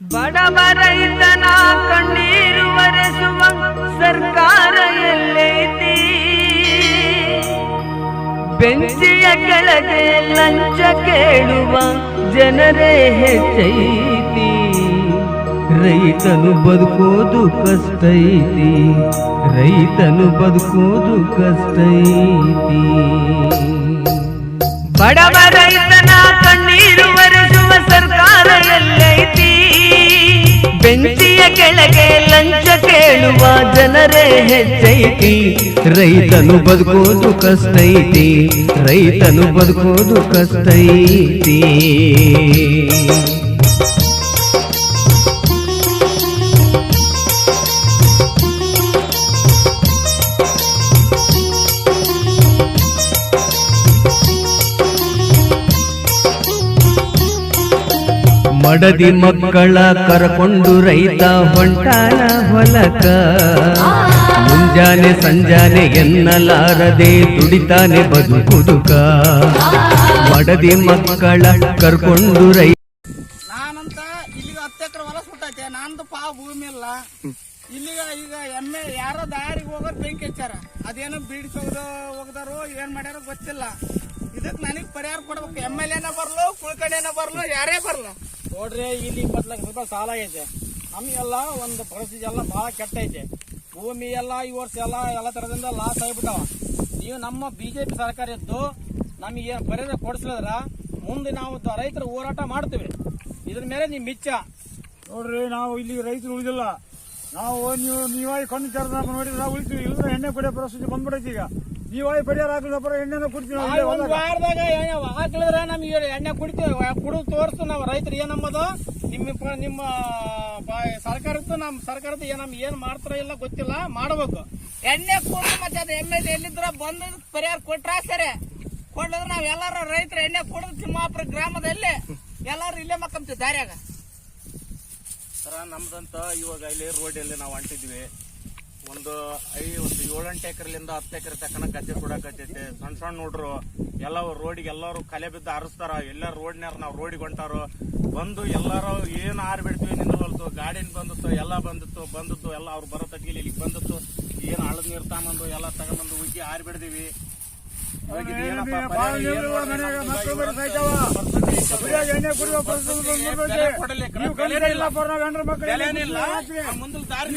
ಬಡವ ರೈತನ ಕಣ್ಣೀರು ಒರೆಸುವ ಸರ್ಕಾರ ಎಲ್ಲೈತಿ? ಬೆಂಚಿಯ ಕೆಳಗೆ ಲಂಚ ಕೇಳುವ ಜನರೇ ಹೆಚ್ಚೈತಿ. ರೈತನು ಬದುಕೋದು ಕಷ್ಟೈತಿ, ರೈತನು ಬದುಕೋದು ಕಷ್ಟೈತಿ. ಬಡವ ರೈತನ ಕಣ್ಣೀರು ಒರೆಸುವ ಸರ್ಕಾರ ಎಲ್ಲೈತಿ? ಬೆಂಚಿಯ ಕೆಳಗೆ ಲಂಚ ಕೇಳುವ ಜನರೇ ಹೆಚ್ಚೈತಿ. ರೈತನು ಬದುಕೋದು ಕಷ್ಟೈತಿ, ರೈತನು ಬದುಕೋದು ಕಷ್ಟೈತಿ. ಮಡದಿ ಮಕ್ಕಳ ಕರಕೊಂಡು ರೈತ ಹೊಂಟಾನ ಹೊಲಕ. ಮುಂಜಾನೆ ಸಂಜಾನೆ ಎನ್ನಲಾರದೆ ದುಡಿತಾನೆ ಬದುಕುದುಕ. ಮಡದಿ ಮಕ್ಕಳ ಕರ್ಕೊಂಡು ರೈತ. ನಾನಂತ ಇಲ್ಲಿಗ 10 ಎಕರೆ ಹೊಲ ಸುಟ್ಟೈತೆ, ನಂದು ಭೂಮಿ ಇಲ್ಲ. ಇಲ್ಲಿಗ ಈಗ ಎಮ್ಮೆ ಯಾರೋ ದಾರಿಗೆ ಹೋಗೋರು ಬೆಂಕಿ ಹಚ್ಚಾರ. ಅದೇನೋ ಬೀಡಿ ಹೋಗದಾರು ಏನ್ ಮಾಡ್ಯಾರ ಗೊತ್ತಿಲ್ಲ. ಇದಕ್ ನನಗ್ ಪರಿಹಾರ ಕೊಡ್ಬೇಕು. MLA ಬರ್ಲು, ಕುಳ್ಕಡೆನ ಬರ್ಲು, ಯಾರೇ ಬರ್ಲು. ನೋಡ್ರಿ, ಇಲ್ಲಿ 20 ಲಕ್ಷ ರೂಪಾಯಿ ಸಾಲ ಐತೆ. ನಮ್ಗೆಲ್ಲ ಒಂದು ಪರಿಸ್ಥಿತಿ ಎಲ್ಲ ಬಹಳ ಕೆಟ್ಟ ಐತೆ. ಭೂಮಿ ಎಲ್ಲ ಈ ವರ್ಷ ಎಲ್ಲ ತರದಿಂದ ಲಾಸ್ ಆಗಿಬಿಟ್ಟಾವ. ನೀವು ನಮ್ಮ BJP ಸರ್ಕಾರ ಇದ್ದು ನಮಗೆ ಪರಿಹಾರ ಕೊಡಿಸ್ಲಿದ್ರ ಮುಂದೆ ನಾವು ರೈತರ ಹೋರಾಟ ಮಾಡ್ತೀವಿ. ಇದ್ರ ಮೇಲೆ ನಿಮ್ ಮಿಚ್ಚ ನೋಡ್ರಿ. ನಾವು ಇಲ್ಲಿ ರೈತರು ಉಳಿದಿಲ್ಲ. ನಾವು ನೀವಾಗಿ ಕಣ್ಣು ತೆರೆದ ನೋಡಿದ್ರೆ ನಾವು ಉಳಿತೀವಿ. ಇಲ್ಲದ್ರೆ ಎಣ್ಣೆ ಕುಡಿಯೋ ಪರಿಸ್ಥಿತಿ ಬಂದ್ಬಿಡೈತಿ. ಈಗ ನೀವಾಗಿ ಪರಿಹಾರ ಹಾಕಿದ್ರೆ ಎಣ್ಣೆನ ಕುಡಿತೀವಿ. ಒಂದು ವಾರದಾಗ ಹಾಕಿದ್ರೆ ನಮ್ಗೆ ಎಣ್ಣೆ ಕುಡಿತೀವಿ. ಕುಡಿದು ತೋರಿಸ್ತು ನಾವು ರೈತರು ಏನಮ್ಮದು. ನಿಮ್ಮ ಸರ್ಕಾರದ್ದು ನಮ್ಮ ಸರ್ಕಾರದ ಏನ್ ಮಾಡ್ತಾರ ಇಲ್ಲ ಗೊತ್ತಿಲ್ಲ, ಮಾಡಬೇಕು. ಎಣ್ಣೆ ಕುಡಿದು ಮತ್ತೆ ಅದು MLA ಎಲ್ಲಿದ್ರ ಬಂದ ಪರಿಹಾರ ಕೊಟ್ರ ಸರಿ. ಕೊಡ್ಲಿದ್ರೆ ನಾವ್ ಎಲ್ಲಾರು ರೈತರು ಎಣ್ಣೆ ಕುಡಿದು ತಿಮ್ಮಾಪುರ ಗ್ರಾಮದಲ್ಲಿ ಎಲ್ಲಾರು ಇಲ್ಲೇ ಮಕ್ಕಂತೀವಿ ದಾರ್ಯಾಗ. ಸರ ನಮ್ದಂತ ಇವಾಗ ಇಲ್ಲಿ ರೋಡಲ್ಲಿ ನಾವು ಹೊಂಟಿದ್ವಿ. ಒಂದು 7-8 ಎಕರೆಲಿಂದ 10 ಎಕರೆ ತಕ್ಕನ ಗದ್ದೆ ಕೊಡಕತ್ತೈತೆ. ಸಣ್ಣ ಹುಡ್ರು ಎಲ್ಲ ರೋಡಿಗೆ ಎಲ್ಲಾರು ಕಲೆ ಬಿದ್ದು ಹರಿಸ್ತಾರ. ಎಲ್ಲ ರೋಡ್ನ್ಯಾರ ನಾವು ರೋಡಿಗೆ ಹೊಂಟಾರು ಬಂದು ಎಲ್ಲಾರು ಏನ್ ಆರ್ಬಿಡ್ತೀವಿ ನಿಂದ್ರವಲ್ತು. ಗಾಡಿನ ಬಂದಿತ್ತು, ಎಲ್ಲ ಬಂದಿತ್ತು ಎಲ್ಲ ಅವ್ರು ಬರೋ ತಟ್ಟಿಗೆ ಇಲ್ಲಿಗೆ ಬಂದಿತ್ತು. ಏನ್ ಹಳದ್ ನೀರ್ ತಗೊಂಬಂದು ಎಲ್ಲ ತಗೊಂಬಂದು ಉಗ್ಗಿ ಆರ್ಬಿಡ್ತೀವಿ. ಮುಂದೆ ದಾರಿ